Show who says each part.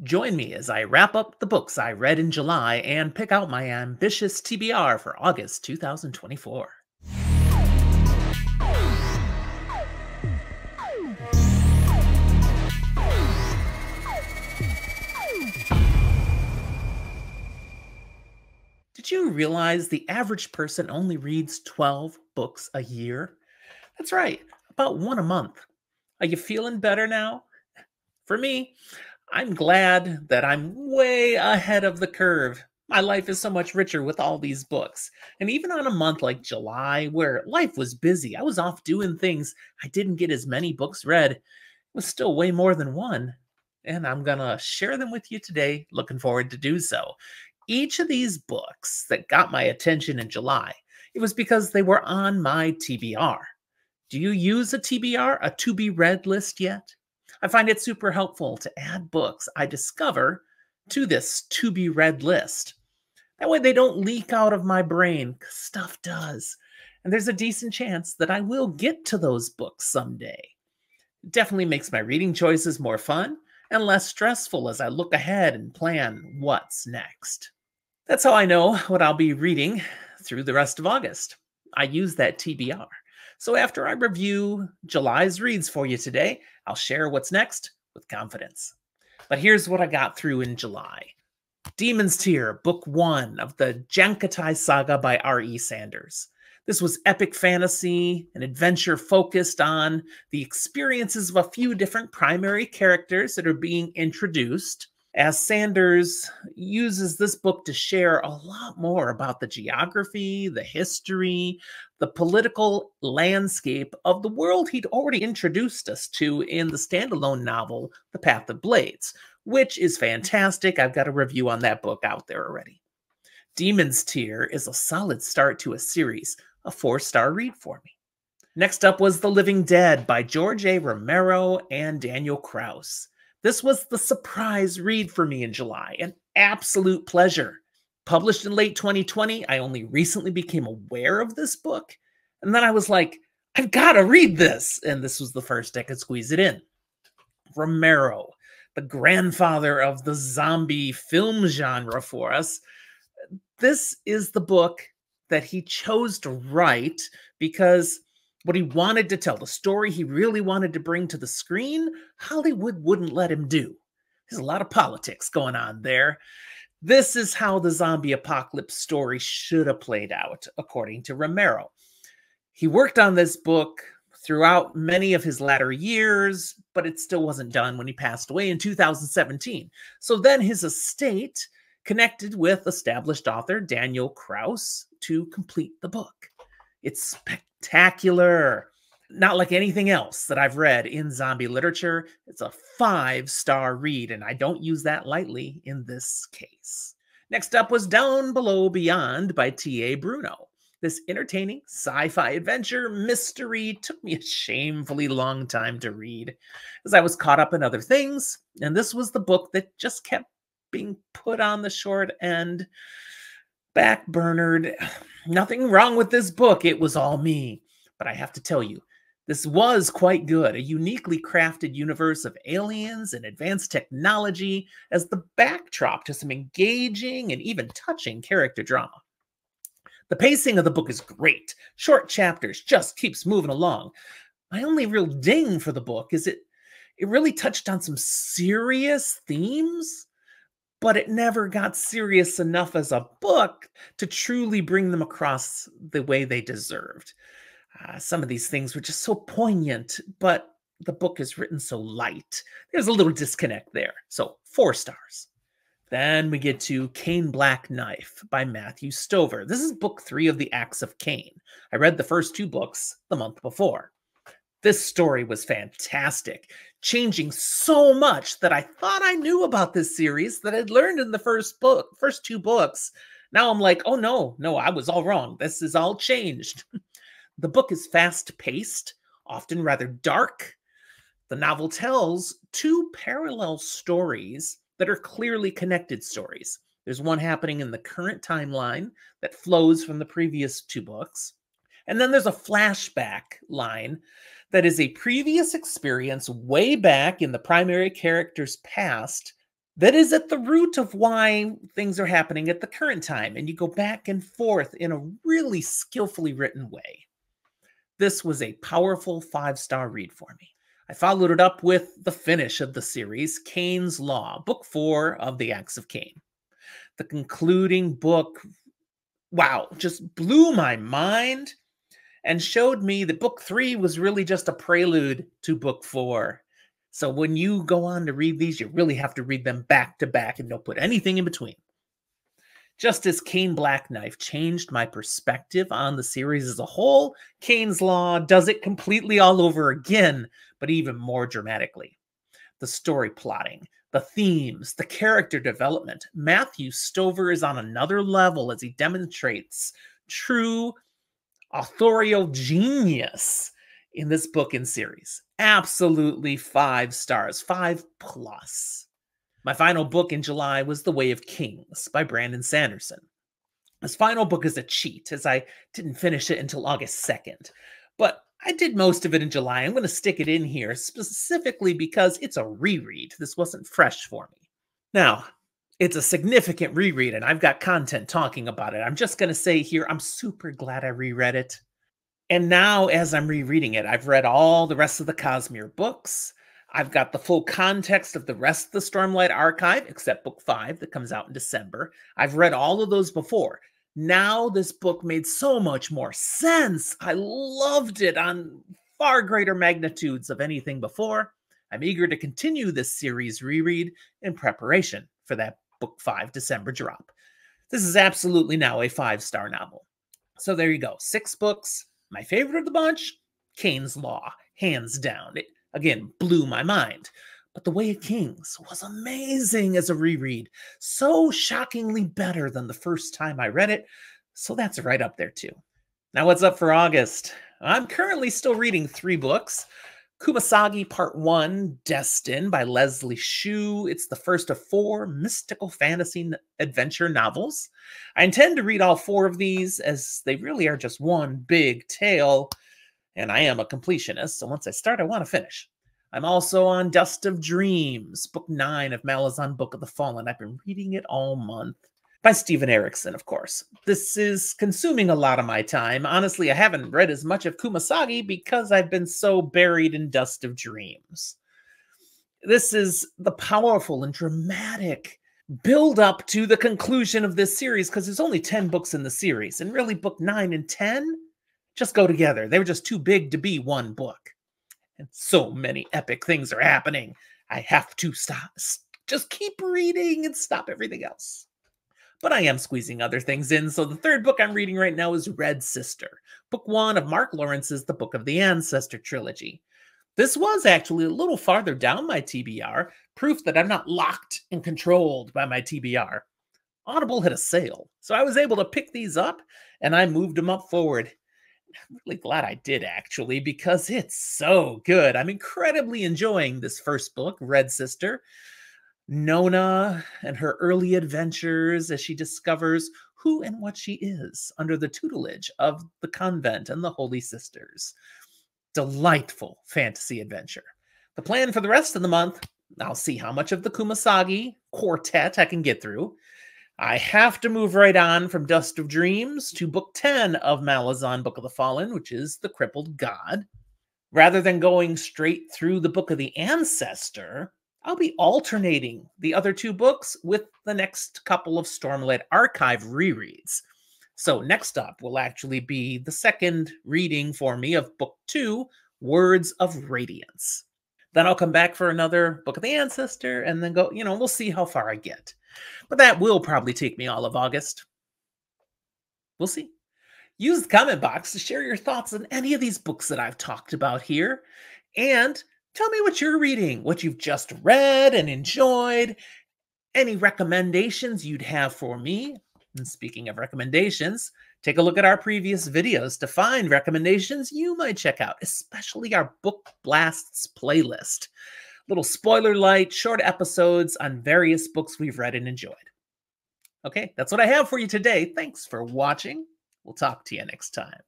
Speaker 1: Join me as I wrap up the books I read in July and pick out my ambitious TBR for August 2024. Did you realize the average person only reads 12 books a year? That's right, about one a month. Are you feeling better now? For me, I'm glad that I'm way ahead of the curve. My life is so much richer with all these books. And even on a month like July, where life was busy, I was off doing things, I didn't get as many books read. It was still way more than one. And I'm going to share them with you today. Looking forward to do so. Each of these books that got my attention in July, it was because they were on my TBR. Do you use a TBR, a to be read list yet? I find it super helpful to add books I discover to this to be read list. That way they don't leak out of my brain, 'cause stuff does. And there's a decent chance that I will get to those books someday. It definitely makes my reading choices more fun and less stressful as I look ahead and plan what's next. That's how I know what I'll be reading through the rest of August. I use that TBR. So after I review July's reads for you today, I'll share what's next with confidence. But here's what I got through in July. Demon's Tier, Book 1 of the Jankatai Saga by R.E. Sanders. This was epic fantasy, an adventure focused on the experiences of a few different primary characters that are being introduced, as Sanders uses this book to share a lot more about the geography, the history, the political landscape of the world he'd already introduced us to in the standalone novel, The Path of Blades, which is fantastic. I've got a review on that book out there already. Demon's Tier is a solid start to a series, a 4-star read for me. Next up was The Living Dead by George A. Romero and Daniel Kraus. This was the surprise read for me in July, an absolute pleasure. Published in late 2020, I only recently became aware of this book, and then I was like, I've got to read this, and this was the first I could squeeze it in. Romero, the grandfather of the zombie film genre for us, this is the book that he chose to write because what he wanted to tell, the story he really wanted to bring to the screen, Hollywood wouldn't let him do. There's a lot of politics going on there. This is how the zombie apocalypse story should have played out, according to Romero. He worked on this book throughout many of his latter years, but it still wasn't done when he passed away in 2017. So then his estate connected with established author Daniel Kraus to complete the book. It's spectacular. Not like anything else that I've read in zombie literature. It's a 5-star read, and I don't use that lightly in this case. Next up was Down Below Beyond by T.A. Bruno. This entertaining sci-fi adventure mystery took me a shamefully long time to read, as I was caught up in other things, and this was the book that just kept being put on the short end, backburnered. Nothing wrong with this book, it was all me. But I have to tell you, this was quite good, a uniquely crafted universe of aliens and advanced technology as the backdrop to some engaging and even touching character drama. The pacing of the book is great. Short chapters, just keeps moving along. My only real ding for the book is it really touched on some serious themes, but it never got serious enough as a book to truly bring them across the way they deserved. Some of these things were just so poignant, but the book is written so light. There's a little disconnect there. So 4 stars. Then we get to Cain Black Knife by Matthew Stover. This is book 3 of the Acts of Cain. I read the first 2 books the month before. This story was fantastic, changing so much that I thought I knew about this series that I'd learned in the first 2 books. Now I'm like, oh no, I was all wrong. This is all changed. The book is fast-paced, often rather dark. The novel tells 2 parallel stories that are clearly connected stories. There's one happening in the current timeline that flows from the previous 2 books. And then there's a flashback line that is a previous experience way back in the primary character's past that is at the root of why things are happening at the current time, and you go back and forth in a really skillfully written way. This was a powerful 5-star read for me. I followed it up with the finish of the series, Cain's Law, book 4 of the Acts of Cain. The concluding book, wow, just blew my mind and showed me that book 3 was really just a prelude to book 4. So when you go on to read these, you really have to read them back to back and don't put anything in between. Just as Cain Black Knife changed my perspective on the series as a whole, Cain's Law does it completely all over again, but even more dramatically. The story plotting, the themes, the character development. Matthew Stover is on another level as he demonstrates true authorial genius in this book and series. Absolutely 5 stars, 5+. My final book in July was The Way of Kings by Brandon Sanderson. This final book is a cheat, as I didn't finish it until August 2nd. But I did most of it in July. I'm going to stick it in here specifically because it's a reread. This wasn't fresh for me. Now, it's a significant reread, and I've got content talking about it. I'm just going to say here, I'm super glad I reread it. And now, as I'm rereading it, I've read all the rest of the Cosmere books. I've got the full context of the rest of the Stormlight Archive, except book 5 that comes out in December. I've read all of those before. Now this book made so much more sense. I loved it on far greater magnitudes of anything before. I'm eager to continue this series reread in preparation for that book 5 December drop. This is absolutely now a 5-star novel. So there you go. 6 books. My favorite of the bunch, Cain's Law, hands down. It, again, blew my mind. But The Way of Kings was amazing as a reread. So shockingly better than the first time I read it. So that's right up there too. Now what's up for August? I'm currently still reading 3 books. Kumasagi Part 1, Destin by Leslie Shue. It's the first of 4 mystical fantasy adventure novels. I intend to read all 4 of these as they really are just one big tale. And I am a completionist, so once I start, I want to finish. I'm also on Dust of Dreams, book 9 of Malazan Book of the Fallen. I've been reading it all month. By Stephen Erickson, of course. This is consuming a lot of my time. Honestly, I haven't read as much of Kumasagi because I've been so buried in Dust of Dreams. This is the powerful and dramatic build up to the conclusion of this series because there's only 10 books in the series, and really book 9 and 10 just go together. They were just too big to be one book. And so many epic things are happening. I have to stop. Just keep reading and stop everything else. But I am squeezing other things in. So the 3rd book I'm reading right now is Red Sister, book 1 of Mark Lawrence's The Book of the Ancestor trilogy. This was actually a little farther down my TBR, proof that I'm not locked and controlled by my TBR. Audible had a sale, so I was able to pick these up, and I moved them up forward. I'm really glad I did, actually, because it's so good. I'm incredibly enjoying this first book, Red Sister. Nona and her early adventures as she discovers who and what she is under the tutelage of the convent and the Holy Sisters. Delightful fantasy adventure. The plan for the rest of the month, I'll see how much of the Kumasagi quartet I can get through. I have to move right on from Dust of Dreams to book 10 of Malazan Book of the Fallen, which is The Crippled God. Rather than going straight through the Book of the Ancestor, I'll be alternating the other 2 books with the next couple of Stormlight Archive rereads. So next up will actually be the 2nd reading for me of book 2, Words of Radiance. Then I'll come back for another Book of the Ancestor and then go, we'll see how far I get. But that will probably take me all of August. We'll see. Use the comment box to share your thoughts on any of these books that I've talked about here. And tell me what you're reading, what you've just read and enjoyed, any recommendations you'd have for me. And speaking of recommendations, take a look at our previous videos to find recommendations you might check out, especially our Book Blasts playlist. Little spoiler light, short episodes on various books we've read and enjoyed. Okay, that's what I have for you today. Thanks for watching. We'll talk to you next time.